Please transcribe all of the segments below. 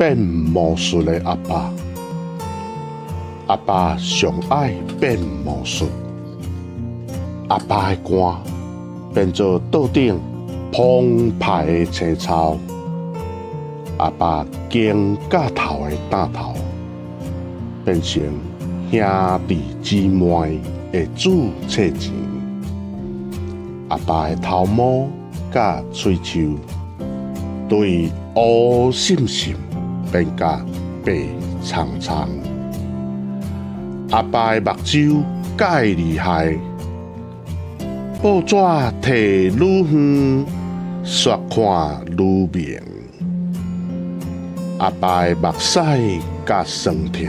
变魔术的阿爸。阿爸上爱变魔术，阿爸的肝变做桌顶澎湃的青草，阿爸肩胛头的弹头变成兄弟姊妹的煮册钱，阿爸的头毛甲喙鬚对乌闪闪变甲白苍苍。阿爸的目睭介厉害，报纸摕愈远，煞看愈明。阿爸的目屎甲酸痛，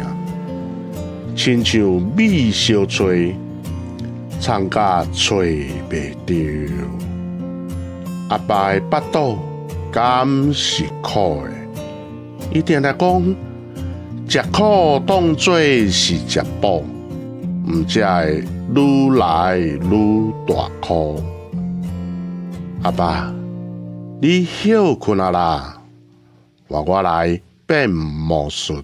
亲像米烧炊，藏甲找袂着。阿爸的巴肚敢是苦的，伊定定讲。食苦当作是食补，毋则会愈来愈大苦。阿爸，你休困啊啦，我来变魔术。